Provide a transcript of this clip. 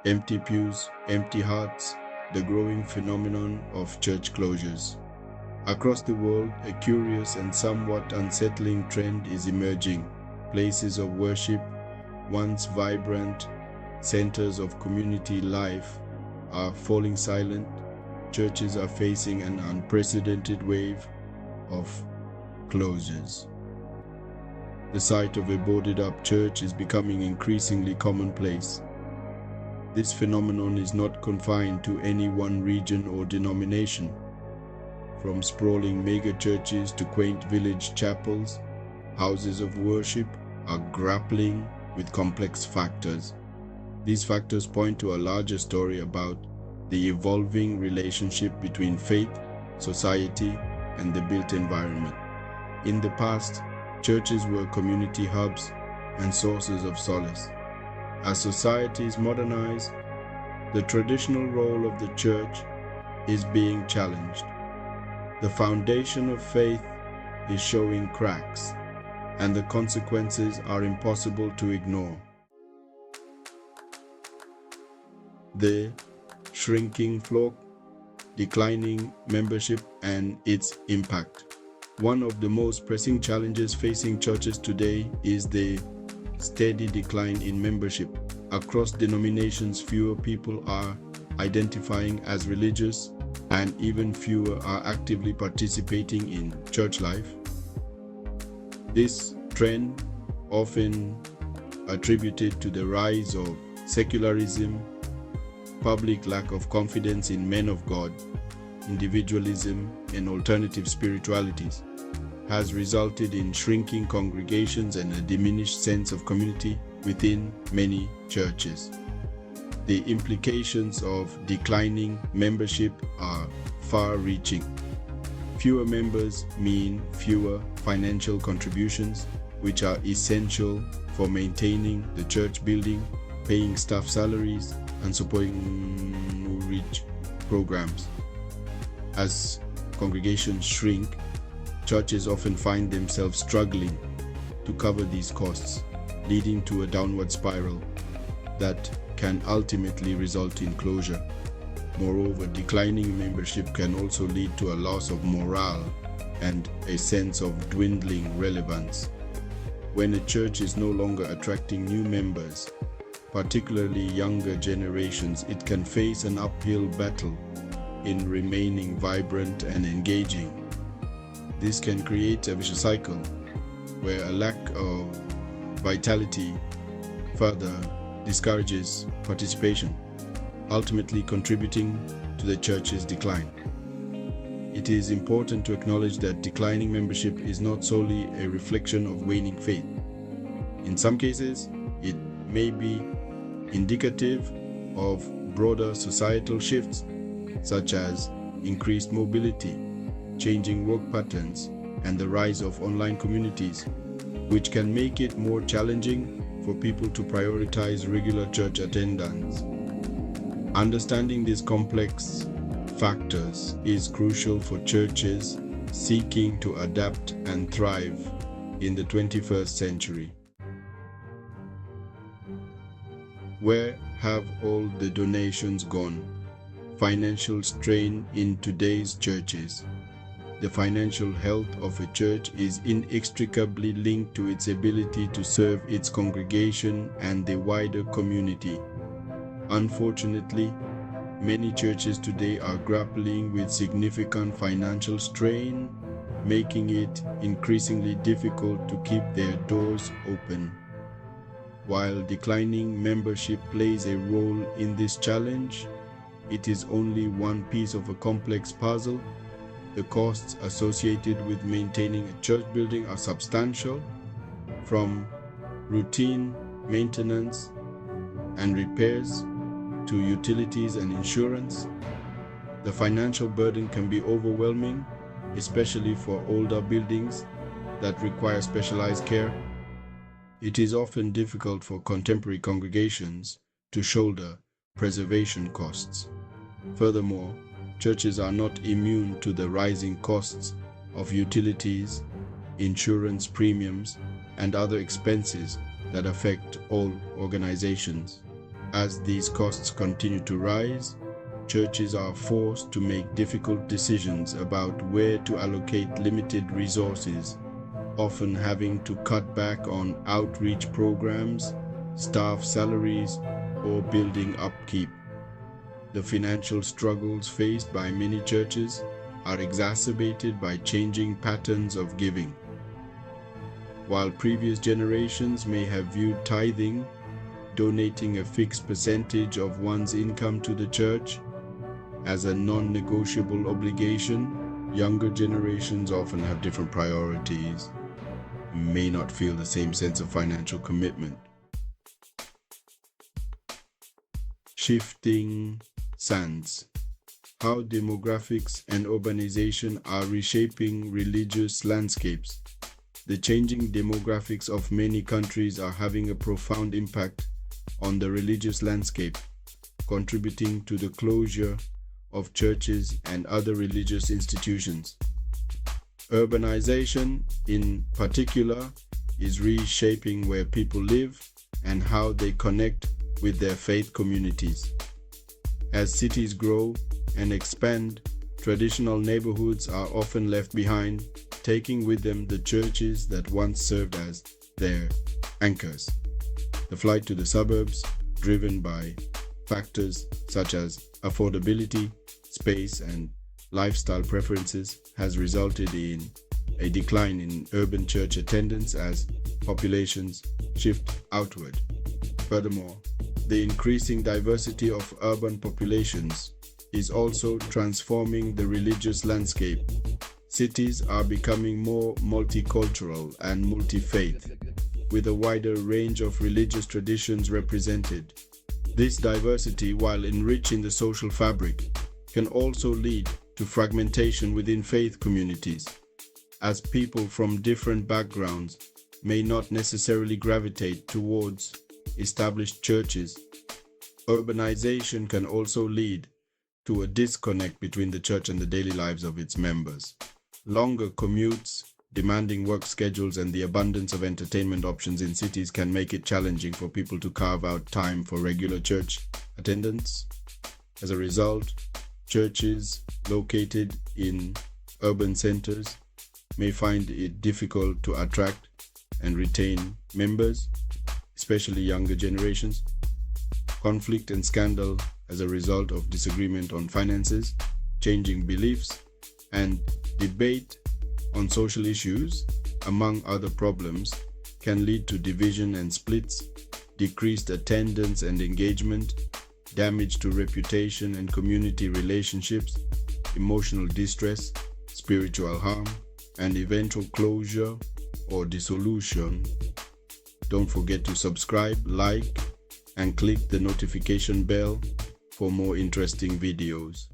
Empty pews, empty hearts, the growing phenomenon of church closures. Across the world, a curious and somewhat unsettling trend is emerging. Places of worship, once vibrant centers of community life, are falling silent. Churches are facing an unprecedented wave of closures. The sight of a boarded-up church is becoming increasingly commonplace. This phenomenon is not confined to any one region or denomination. From sprawling mega-churches to quaint village chapels, houses of worship are grappling with complex factors. These factors point to a larger story about the evolving relationship between faith, society, and the built environment. In the past, churches were community hubs and sources of solace. As societies modernize, the traditional role of the church is being challenged. The foundation of faith is showing cracks, and the consequences are impossible to ignore. The shrinking flock, declining membership, and its impact. One of the most pressing challenges facing churches today is the steady decline in membership. Across denominations, fewer people are identifying as religious, and even fewer are actively participating in church life. This trend, often attributed to the rise of secularism, public lack of confidence in men of God, individualism, and alternative spiritualities, has resulted in shrinking congregations and a diminished sense of community within many churches. The implications of declining membership are far-reaching. Fewer members mean fewer financial contributions, which are essential for maintaining the church building, paying staff salaries, and supporting outreach programs. As congregations shrink, churches often find themselves struggling to cover these costs, leading to a downward spiral that can ultimately result in closure. Moreover, declining membership can also lead to a loss of morale and a sense of dwindling relevance. When a church is no longer attracting new members, particularly younger generations, it can face an uphill battle in remaining vibrant and engaging. This can create a vicious cycle where a lack of vitality further discourages participation, ultimately contributing to the church's decline. It is important to acknowledge that declining membership is not solely a reflection of waning faith. In some cases, it may be indicative of broader societal shifts, such as increased mobility, changing work patterns, and the rise of online communities, which can make it more challenging for people to prioritize regular church attendance. Understanding these complex factors is crucial for churches seeking to adapt and thrive in the 21st century. Where have all the donations gone? Financial strain in today's churches. The financial health of a church is inextricably linked to its ability to serve its congregation and the wider community. Unfortunately, many churches today are grappling with significant financial strain, making it increasingly difficult to keep their doors open. While declining membership plays a role in this challenge, it is only one piece of a complex puzzle. The costs associated with maintaining a church building are substantial, from routine maintenance and repairs to utilities and insurance. The financial burden can be overwhelming, especially for older buildings that require specialized care. It is often difficult for contemporary congregations to shoulder preservation costs. Furthermore, churches are not immune to the rising costs of utilities, insurance premiums, and other expenses that affect all organizations. As these costs continue to rise, churches are forced to make difficult decisions about where to allocate limited resources, often having to cut back on outreach programs, staff salaries, or building upkeep. The financial struggles faced by many churches are exacerbated by changing patterns of giving. While previous generations may have viewed tithing, donating a fixed percentage of one's income to the church, as a non-negotiable obligation, younger generations often have different priorities, may not feel the same sense of financial commitment. Shifting sands. How demographics and urbanization are reshaping religious landscapes. The changing demographics of many countries are having a profound impact on the religious landscape, contributing to the closure of churches and other religious institutions. Urbanization, in particular, is reshaping where people live and how they connect with their faith communities. As cities grow and expand, traditional neighborhoods are often left behind, taking with them the churches that once served as their anchors. The flight to the suburbs, driven by factors such as affordability, space, and lifestyle preferences, has resulted in a decline in urban church attendance as populations shift outward. Furthermore, the increasing diversity of urban populations is also transforming the religious landscape. Cities are becoming more multicultural and multi-faith, with a wider range of religious traditions represented. This diversity, while enriching the social fabric, can also lead to fragmentation within faith communities, as people from different backgrounds may not necessarily gravitate towards established churches. Urbanization can also lead to a disconnect between the church and the daily lives of its members. Longer commutes, demanding work schedules, and the abundance of entertainment options in cities can make it challenging for people to carve out time for regular church attendance. As a result, churches located in urban centers may find it difficult to attract and retain members, especially younger generations. Conflict and scandal as a result of disagreement on finances, changing beliefs, and debate on social issues, among other problems, can lead to division and splits, decreased attendance and engagement, damage to reputation and community relationships, emotional distress, spiritual harm, and eventual closure or dissolution. Don't forget to subscribe, like, and click the notification bell for more interesting videos.